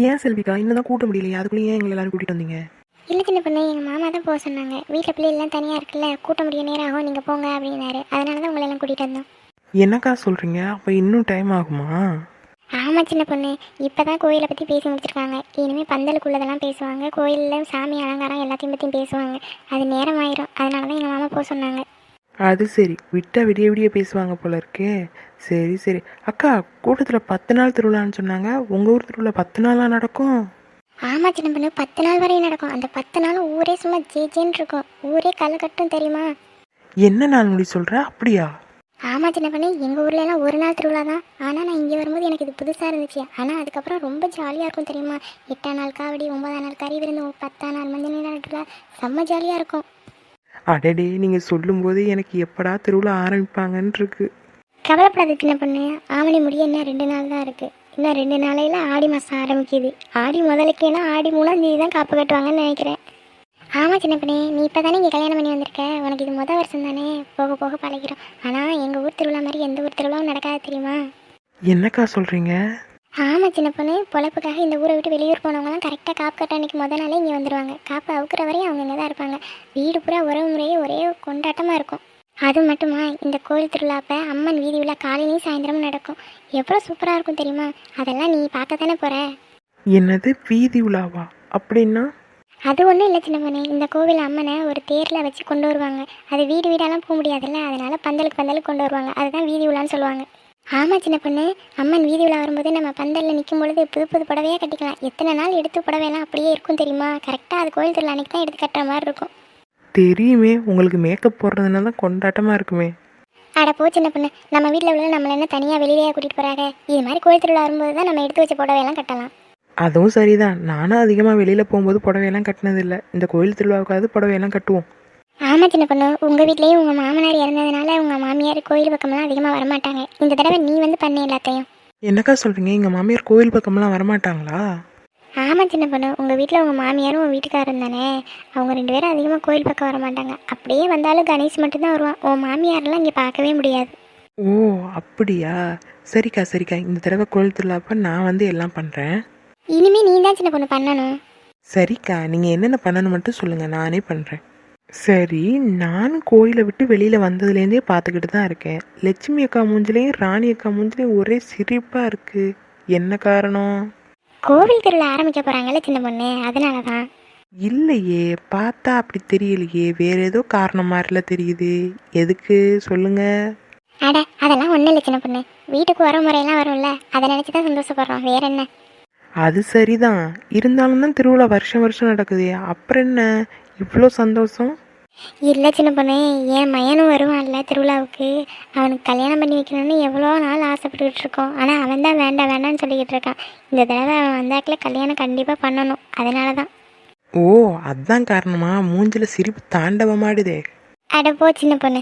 ஏன் செல்விக்கா இன்னும் தான் கூட்ட முடியலையா? அதுக்குள்ளேயே ஏன் எங்களை எல்லாரும் கூட்டிட்டு வந்தீங்க? இல்லை சின்ன பொண்ணு, எங்கள் மாமா தான் போக சொன்னாங்க. வீட்டில் பிள்ளைலாம் தனியாக இருக்குல்ல, கூட்ட முடிய நேரம் ஆகும், நீங்கள் போங்க அப்படின்னாரு. அதனால தான் உங்களெல்லாம் கூட்டிகிட்டு வந்தோம். என்னக்கா சொல்கிறீங்க? அப்போ இன்னும் டைம் ஆகுமா? ஆமாம் சின்ன பொண்ணு, இப்போ தான் கோயிலை பற்றி பேசி முடிச்சிருக்காங்க. இனிமேல் பந்தலுக்குள்ளதெல்லாம் பேசுவாங்க, கோயிலில் சாமி அலங்காரம் எல்லாத்தையும் பற்றியும் பேசுவாங்க. அது நேரம் ஆயிரும். அதனால தான் எங்கள் மாமா போக சொன்னாங்க. அது சரி, விட்டா விடிய விடிய பேசுவாங்க போல இருக்கே. சரி சரி அக்கா, கூட்டத்தில் 10 நாள் திருவிழான்னு சொன்னாங்க. உங்கள் ஊர் திருவிழா 10 நாளாக நடக்கும்? ஆமாம் சின்ன பொண்ணு, 10 நாள் வரையும் நடக்கும். அந்த 10 நாளும் ஊரே சும்மா ஜேன்னு இருக்கும். ஊரே களை கட்டும் தெரியுமா? என்ன நாள் முடி சொல்கிற? அப்படியா? ஆமாம் சின்ன பொண்ணு, எங்கள் ஊர்லலாம் ஒரு நாள் திருவிழா தான். ஆனால் நான் இங்கே வரும்போது எனக்கு இது புதுசாக இருந்துச்சு. ஆனால் அதுக்கப்புறம் ரொம்ப ஜாலியாக இருக்கும் தெரியுமா? 8ஆம் நாள் காவடி, 9ஆம் நாள் கறி விருந்து, 10ஆம் நாள் மஞ்சள் நீராட்டு திருவிழா, செம்ம ஜாலியாக இருக்கும். அடடே, நீங்கள் சொல்லும்போது எனக்கு எப்படா திருவிழா ஆரம்பிப்பாங்கன்னு இருக்கு. கவலைப்படாத சின்ன பொண்ணு, ஆவணி முடிய இன்னும் 2 நாள் தான் இருக்குது. இன்னும் 2 நாளையில் ஆடி மாதம் ஆரம்பிக்குது. ஆடி முதலுக்கேனா ஆடி 3ஆம் தேதி தான் காப்பு கட்டுவாங்கன்னு நினைக்கிறேன். ஆமாம் சின்ன பொண்ணு, நீ இப்போ தானே இங்கே கல்யாணம் பண்ணி வந்திருக்க. உனக்கு இது மொதல் வருஷம் தானே, போக போக பழகிறோம். ஆனால் எங்கள் ஊர் திருவிழா மாதிரி எந்த ஊர் திருவிழாவும் நடக்காது தெரியுமா? என்னக்கா சொல்கிறீங்க? ஆமாம் சின்ன பொண்ணு, பொழப்புக்காக இந்த ஊரை விட்டு வெளியூர் போனவங்களாம் கரெக்டாக காப்பு கட்ட அன்றைக்கி மொதல் நாளே இங்கே வந்துடுவாங்க. காப்பு அவுக்கிற வரையும் அவங்க இங்கே தான் இருப்பாங்க. வீடு பூரா உறவு முறையே ஒரே கொண்டாட்டமாக இருக்கும். அது மட்டுமா, இந்த கோயில் திருவிழாப்போ அம்மன் வீதி விழா காலையிலையும் சாயந்தரமும் நடக்கும். எவ்வளோ சூப்பராக இருக்கும் தெரியுமா? அதெல்லாம் நீ பார்க்க தானே போகிற. என்னது வீதி உலாவா? அப்படின்னா? அது ஒன்றும் இல்லை சின்ன பொண்ணு, இந்த கோவில் அம்மனை ஒரு தேரில் வச்சு கொண்டு வருவாங்க. அது வீடு வீடெல்லாம் போக முடியாதுல்ல, அதனால் பந்தலுக்கு கொண்டு வருவாங்க. அதுதான் வீதி விழான்னு சொல்லுவாங்க. ஆமாம் சின்ன பொண்ணு, அம்மன் வீதி விழா வரும்போது நம்ம பந்தலில் நிற்கும் பொழுது புது புது புடவையாக கட்டிக்கலாம். எத்தனை நாள் எடுத்து புடவையெல்லாம் அப்படியே இருக்கும் தெரியுமா? கரெக்டாக அது கோயில் திருவிழா அன்றைக்கி தான் எடுத்து கட்டுற மாதிரி இருக்கும். தெரியுமே, உங்களுக்கு மேக்கப் போடுறதுனால தான் கொண்டாட்டமாக இருக்குமே. அட போ சின்ன பொண்ணு, நம்ம வீட்டில் உள்ள நம்மளை என்ன தனியாக வெளியிலேயே கூட்டிகிட்டு போகிறாங்க. இது மாதிரி கோயில் திருவிழா வரும்போது தான் நம்ம எடுத்து வச்ச புடவையெல்லாம் கட்டலாம். அதுவும் சரிதான். நானும் அதிகமாக வெளியில் போகும்போது புடவையெல்லாம் கட்டினதில்லை. இந்த கோயில் திருவிழாவுக்காவது புடவையெல்லாம் கட்டுவோம். ஆமாம் சின்ன பொண்ணு, உங்கள் வீட்லேயும் உங்கள் மாமனார் இறந்ததுனால உங்கள் மாமியார் கோயில் பக்கமெல்லாம் அதிகமாக வரமாட்டாங்க. இந்த தடவை நீ வந்து பண்ண எல்லாத்தையும். என்னக்கா சொல்கிறீங்க? எங்கள் மாமியார் கோயில் பக்கம்லாம் வரமாட்டாங்களா? ஆமாம் சின்ன பொண்ணு, உங்கள் வீட்டில் உங்கள் மாமியாரும் உங்கள் வீட்டுக்காரரும் தானே. அவங்க 2 பேரும் அதிகமாக கோயில் பக்கம் வரமாட்டாங்க. அப்படியே வந்தாலும் கணேஷ் மட்டும்தான் வருவான். உன் மாமியாரெலாம் இங்கே பார்க்கவே முடியாது. ஓ அப்படியா? சரிக்கா சரிக்கா, இந்த தடவை கோயில் திருவிழாப்ப நான் வந்து எல்லாம் பண்ணுறேன். இனிமேல் நீ தான் சின்ன பொண்ணு பண்ணணும். சரிக்கா, நீங்கள் என்னென்ன பண்ணணும் மட்டும் சொல்லுங்கள், நானே பண்ணுறேன். சரி, நானும் கோயிலை விட்டு வெளியில் வந்ததுலேருந்தே பார்த்துக்கிட்டு தான் இருக்கேன். லட்சுமி அக்கா மூஞ்சிலையும் ராணி அக்கா மூஞ்சிலையும் ஒரே சிரிப்பாக இருக்குது. என்ன காரணம்? கோவில் திருவிழா ஆரம்பிக்க போகிறாங்கல்ல சின்ன பொண்ணு, அதனால தான். இல்லையே, பார்த்தா அப்படி தெரியலையே. வேற ஏதோ காரணம் மாதிரில தெரியுது. எதுக்கு சொல்லுங்க. அட அதெல்லாம் ஒன்றும் இல்லை சின்ன பொண்ணு, வீட்டுக்கு வர முறையெல்லாம் வரும்ல, அதை நினச்சி தான் சந்தோஷப்படுறோம். வேற என்ன? அது சரிதான். இருந்தாலும் தான் திருவிழா வருஷம் வருஷம் நடக்குது. அப்புறம் என்ன இவ்வளோ சந்தோஷம்? இல்லை சின்ன பொண்ணு, என் மயனும் வருவான்ல திருவிழாவுக்கு. அவனுக்கு கல்யாணம் பண்ணி வைக்கணும்னு எவ்வளோ நாள் ஆசைப்பட்டுக்கிட்டு இருக்கோம். ஆனால் அவன் தான் வேண்டாம் வேண்டாம்னு சொல்லிக்கிட்டு இருக்கான். இந்த தடவை அவன் வந்தாக்கில் கல்யாணம் கண்டிப்பாக பண்ணணும். அதனால தான். ஓ அதுதான் காரணமா? மூஞ்சில சிரிப்பு தாண்டவமாடுதே. அட போ சின்ன பொண்ணு,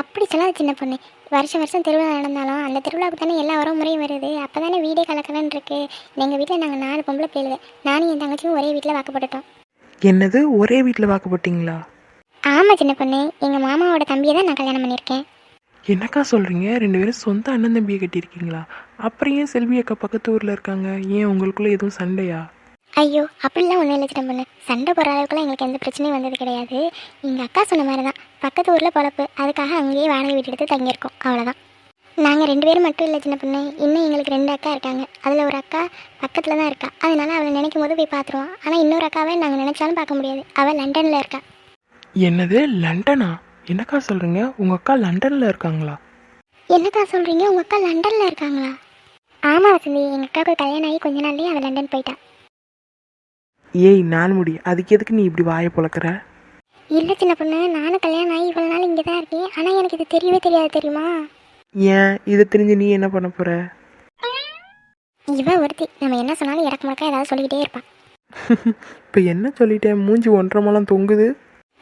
அப்படி சொல்லாது சின்ன பொண்ணு. வருஷம் வருஷம் திருவிழா நடந்தாலும் அந்த திருவிழாவுக்கு தானே எல்லா வர முறையும் வருது. அப்போ தானே வீடே கலக்கலன்னு இருக்கு. எங்கள் வீட்டில் நாங்கள் 4 பொம்பளை பிள்ளைகள். நானும் என் தங்கச்சியும் ஒரே வீட்டில் வாக்கப்பட்டுட்டோம். என்னது, ஒரே வீட்டில் வாக்கப்பட்டீங்களா? ஆமாம் சின்ன பொண்ணு, எங்கள் மாமாவோட தம்பியை தான் நான் கல்யாணம் பண்ணியிருக்கேன். என்னக்கா சொல்கிறீங்க? 2 பேரும் சொந்த அண்ணன் தம்பியை கட்டியிருக்கீங்களா? அப்புறம் ஏன் செல்வி அக்கா பக்கத்து ஊரில் இருக்காங்க? ஏன் உங்களுக்குள்ளே எதுவும் சண்டையா? ஐயோ அப்படிலாம் ஒன்றும் இல்லை சின்ன பொண்ணு, சண்டை போகிற அளவுக்குலாம் எங்களுக்கு எந்த பிரச்சனையும் வந்தது கிடையாது. எங்கள் அக்கா சொன்ன மாதிரி தான், பக்கத்து ஊரில் பொழப்பு, அதுக்காக அங்கேயே வாடகை வீட்டு எடுத்து தங்கியிருக்கோம், அவ்வளோதான். நாங்கள் 2 பேரும் மட்டும் இல்லை சின்ன பொண்ணு, இன்னும் எங்களுக்கு 2 அக்கா இருக்காங்க. அதில் ஒரு அக்கா பக்கத்தில் தான் இருக்கா. அதனால அவளை நினைக்கும் போது போய் பார்த்துருவோம். ஆனால் இன்னொரு அக்காவை நாங்கள் நினச்சாலும் பார்க்க முடியாது. அவள் லண்டனில் இருக்கா. என்னது, லண்டனா? என்னக்கா சொல்கிறீங்க? உங்கள் அக்கா லண்டனில் இருக்காங்களா? என்னக்கா சொல்கிறீங்க? உங்கள் அக்கா லண்டனில் இருக்காங்களா? ஆமாம் வசந்தி, எங்கள் அக்காவுக்கு கல்யாணம் ஆகி கொஞ்ச நாள்லேயே அவள் லண்டன் போயிட்டா. ஏய் நான்முடி, அதுக்கு எதுக்கு நீ இப்படி வாயை பொழக்கிற? இல்லை சின்ன பொண்ணு, நானும் கல்யாணம் ஆகி இவ்வளோ நாள் இங்கே தான் இருக்கேன். ஆனால் எனக்கு இது தெரியவே தெரியாது தெரியுமா? ஏன் இதை தெரிஞ்சு நீ என்ன பண்ண போற? இவன் ஒருத்தி நம்ம என்ன சொன்னாலும் இடக்கு முடக்கா ஏதாவது சொல்லிக்கிட்டே இருப்பான். இப்போ என்ன சொல்லிட்டேன்? மூஞ்சி 1.5 முழம் தொங்குது.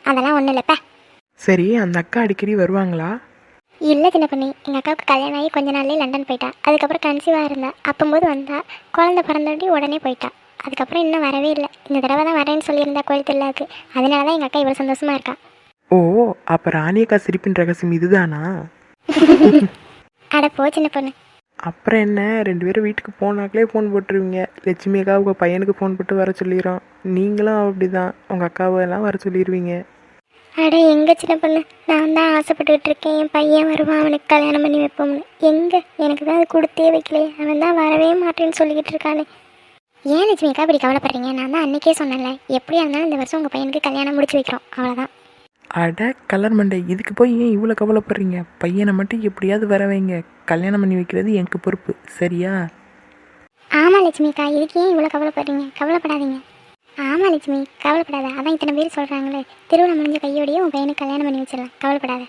அதெல்லாம் ஒன்றும் இல்லைப்பா. சரி, அந்த அக்கா அடிக்கடி வருவாங்களா? இல்லை சின்ன பொண்ணு, எங்கள் அக்காவுக்கு கல்யாணம் ஆகி கொஞ்ச நாள்லேயே லண்டன் போயிட்டா. அதுக்கப்புறம் கன்சீவாக இருந்தா. அப்போம்போது வந்தா, குழந்தை பிறந்தாட்டி உடனே போயிட்டா. அதுக்கப்புறம் இன்னும் வரவே இல்லை. இந்த தடவை தான் வரேன்னு சொல்லியிருந்தா கோயில் திருவிழாவுக்கு. அதனால தான் எங்கள் அக்கா இவ்வளோ சந்தோஷமாக இருக்கா. ஓ, அப்போ ராணி அக்கா சிரிப்பின் ரகசியம் இதுதானா? அட போ சின்ன பொண்ணு. அப்புறம் என்ன, 2 பேரும் வீட்டுக்கு போனாக்களே ஃபோன் போட்டுருவீங்க. லட்சுமி அக்கா உங்கள் பையனுக்கு ஃபோன் போட்டு வர சொல்லிடுறோம். நீங்களும் அப்படி தான் உங்கள் அக்காவெல்லாம் வர சொல்லிடுவீங்க. அட எங்கே சின்ன பொண்ணு, நான் தான் ஆசைப்பட்டுக்கிட்டு இருக்கேன் என் பையன் வருவான், அவனுக்கு கல்யாணம் பண்ணி வைப்போம்னு. எங்கே, எனக்கு தான் அது கொடுத்தே வைக்கலையே. அவன் தான் வரவே மாட்டேன்னு சொல்லிக்கிட்டு இருக்கானே. ஏன் லட்சுமி அக்கா இப்படி கவலைப்படுறீங்க? நான் தான் அன்றைக்கே சொன்னேன்ல, எப்படியா இருந்தாலும் இந்த வருஷம் உங்கள் பையனுக்கு கல்யாணம் முடிச்சு வைக்கிறோம், அவ்வளோதான். அட கலர் மண்டை, இதுக்கு போய் ஏன் இவ்வளோ கவலைப்படுறீங்க? பையனை மட்டும் எப்படியாவது வர வைங்க. கல்யாணம் பண்ணி வைக்கிறது எனக்கு பொறுப்பு, சரியா? ஆமாம் லட்சுமி அக்கா, இதுக்கு ஏன் இவ்வளோ கவலைப்படுறீங்க? கவலைப்படாதீங்க. ஆமாம் லட்சுமி, கவலைப்படாத. அதான் இத்தனை பேர் சொல்கிறாங்களே, திருவிழா முடிஞ்ச கையோடையே உன் பையனுக்கு கல்யாணம் பண்ணி வச்சிடலாம், கவலைப்படாத.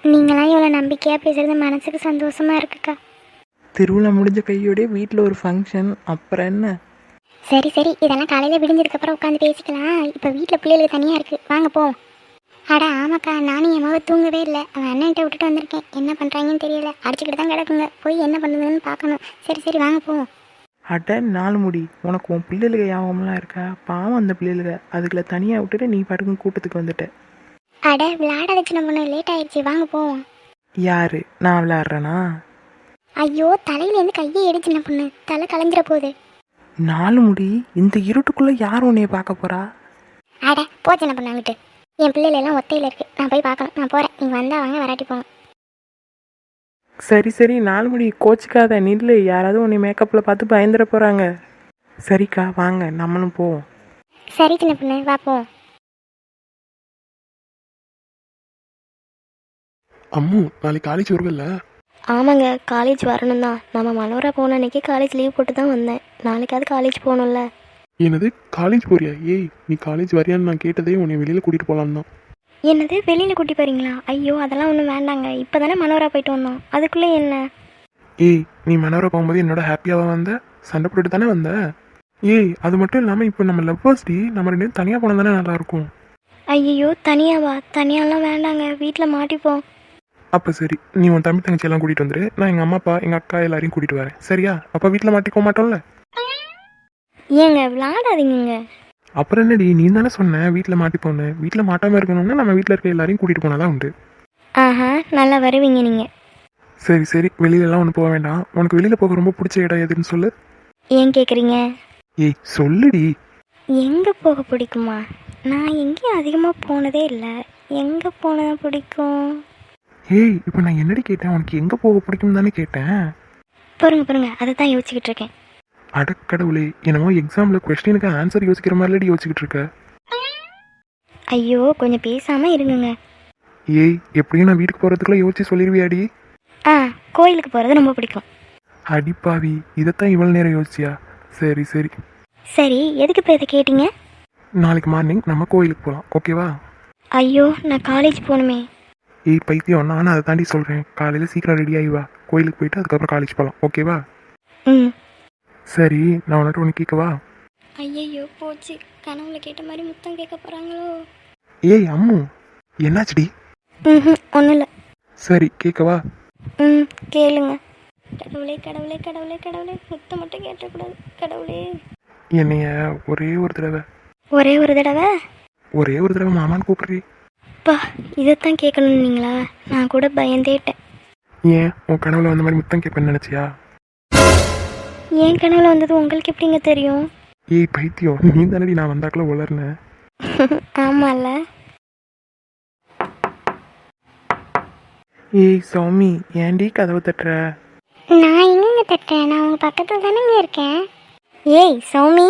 நீங்களாம் இவ்வளோ நம்பிக்கையாக பேசுகிறது மனசுக்கு சந்தோஷமாக இருக்குக்கா. திருவிழா முடிஞ்ச கையோடய வீட்டில் ஒரு ஃபங்க்ஷன், அப்புறம் என்ன? சரி சரி, இதெல்லாம் காலையில் விடிஞ்சதுக்கப்புறம் உட்காந்து பேசிக்கலாம். இப்போ வீட்டில் பிள்ளைகளுக்கு தனியாக இருக்குது, வாங்க போவோம். அட ஆமாக்கா, நானும் என் மக தூங்கவே இல்லை. அவன் அண்ணன்ட்ட விட்டுட்டு வந்திருக்கேன். என்ன பண்ணுறாங்கன்னு தெரியல, அடிச்சுக்கிட்டு தான் கிடக்குங்க. போய் என்ன பண்ணுதுன்னு பார்க்கணும். சரி சரி வாங்க போவோம். அட 4 முடி, உனக்கு உன் பிள்ளைகளுக்கு ஞாபகம்லாம் இருக்கா? பாவம் அந்த பிள்ளைகளுக்கு, அதுக்குள்ள தனியாக விட்டுட்டு நீ பாட்டுக்கும் கூட்டத்துக்கு வந்துட்ட. அட விளையாட சின்ன பொண்ணு, லேட் ஆயிடுச்சு, வாங்க போவோம். யாரு, நான் விளையாடுறேனா? ஐயோ, தலையிலேருந்து கையை எடு சின்ன பொண்ணு, தலை கலைஞ்சிட போகுது. 4 முடி, இந்த இருட்டுக்குள்ளே யார் உன்னைய பார்க்க போறா? அட போ சின்ன பொண்ணு அங்கிட்டு. என் பிள்ளைகள் எல்லாம் ஒத்தையில் இருக்குது, நான் போய் பார்க்கணும். நான் போகிறேன், நீங்கள் வந்தால் வாங்க, வராட்டி போங்க. சரி சரி, 4 முடி கோச்சிக்காத, நில்லு. யாராவது உன்னை மேக்கப்பில் பார்த்து பயந்துட போகிறாங்க. சரிக்கா, வாங்க நம்மளும் போவோம். சரி சின்ன பொண்ணு, வா போவோம். அம்மு, நாளைக்கு காலேஜ் வருவல்ல? ஆமாங்க, காலேஜ் வரணும் தான். நம்ம மனோரா போன அன்னைக்கு காலேஜ் லீவ் போட்டு தான் வந்தேன். நாளைக்காவது காலேஜ் போகணும்ல. என்னது, காலேஜ் போறியா? ஏய், நீ காலேஜ் வரியான்னு நான் கேட்டதே உன்னை வெளியில் கூட்டிகிட்டு போகலான்னு தான். என்னது, வெளியில் கூட்டி போகிறீங்களா? ஐயோ, அதெல்லாம் ஒன்றும் வேண்டாங்க. இப்போ தானே மனோரா போயிட்டு வந்தோம், அதுக்குள்ளே என்ன? ஏய், நீ மனோரா போகும்போது என்னோட ஹாப்பியாக வந்த, சண்டை போட்டுட்டு தானே வந்த? ஏய், அது மட்டும் இல்லாமல் இப்போ நம்ம லவ்வர்ஸ் டே, நம்ம 2 பேரும் தனியாக போனால் தானே நல்லாயிருக்கும். ஐயோ, தனியாவா? தனியாலாம் வேண்டாங்க, வீட்டில் மாட்டிப்போம். அப்போ சரி, நீ உன் தம்பி தங்கச்சி எல்லாம் கூட்டிகிட்டு வந்துரு. நான் எங்கள் அம்மா அப்பா எங்கள் அக்கா எல்லாரையும் கூட்டிகிட்டு வரேன், சரியா? அப்போ வீட்டில் மாட்டிக்க மாட்டோம்ல. ஏங்க விளாடாதீங்க. அப்புறம் என்னடி, நீ தானே சொன்ன வீட்டில் மாட்டிப்போன்னு. வீட்டில் மாட்டாமல் இருக்கணும்னா நம்ம வீட்டில் இருக்க எல்லாரையும் கூட்டிகிட்டு போனால் தான் உண்டு. ஆஹா, நல்லா வருவீங்க நீங்கள். சரி சரி, வெளியிலலாம் ஒன்றும் போக வேண்டாம். உனக்கு வெளியில் போக ரொம்ப பிடிச்ச இடம் எதுன்னு சொல்லு. ஏன் கேட்குறீங்க? ஏய் சொல்லுடி. எங்கே போக பிடிக்குமா? நான் எங்கேயும் அதிகமாக போனதே இல்லை. எங்கே போனது பிடிக்கும்? ஏய், இப்போ நான் என்னடி கேட்டேன்? உனக்கு எங்கே போக பிடிக்கும் தானே கேட்டேன். பாருங்க, அதை தான் யோசிச்சுக்கிட்டு இருக்கேன். அடக்கடவுளே, என்னமோ எக்ஸாமில் கொஸ்டினுக்கு ஆன்சர் யோசிக்கிற மாதிரிலடி யோசிச்சுக்கிட்டு இருக்க. ஐயோ, கொஞ்சம் பேசாமல் இருங்குங்க. ஏய், எப்படியும் நான் வீட்டுக்கு போகிறதுக்குள்ளே யோசிச்சு சொல்லிடுவியாடி? கோயிலுக்கு போகிறது ரொம்ப பிடிக்கும். அடிப்பாவி, இதைத்தான் இவ்வளோ நேரம் யோசிச்சியா? சரி சரி. சரி, எதுக்கு இப்போ இதை கேட்டீங்க? நாளைக்கு மார்னிங் நம்ம கோயிலுக்கு போகலாம், ஓகேவா? ஐயோ, நான் காலேஜ் போகணுமே. ஏய் பைத்தியம், நானும் அதை தாண்டி சொல்கிறேன். காலையில் சீக்கிரம் ரெடி ஆகி வா, கோயிலுக்கு போயிட்டு அதுக்கப்புறம் காலேஜ் போகலாம், ஓகேவா? ம். சரி, நான் உன்கிட்ட ஒன்று கேட்கவா? ஐயையோ, போச்சு. கனவுல கேட்ட மாதிரி முத்தம் கேட்க போகிறாங்களோ? ஏய் அம்மு, என்னாச்சுடி? ஒன்றும் இல்லை. சரி, கேட்கவா? கேளுங்க. கடவுளே கடவுளே கடவுளே கடவுளே, முத்தம் மட்டும் கேட்டக்கூடாது கடவுளே. என்னைய ஒரே ஒரு தடவை ஒரே ஒரு தடவை மாமான்னு கூப்பிட்றி. பா, இதைத்தான் கேட்கணுன்னீங்களா? நான் கூட பயந்தேட்டேன். ஏன், உன் கனவுல வந்த மாதிரி முத்தம் கேட்பேன்னு நினச்சியா? என் கனவுல வந்தது உங்களுக்கு எப்படிங்க தெரியும்? ஏய் பைத்தியம், நீ தானடி நான் வந்தாக்குள்ள உளர்னேன். ஆமால. ஏய் சௌமி, ஏன்டி கதவை தட்டுற? நான் எங்கங்க தட்டேன்? நான் உங்கள் பக்கத்தில் தானேங்க இருக்கேன். ஏய் சௌமி,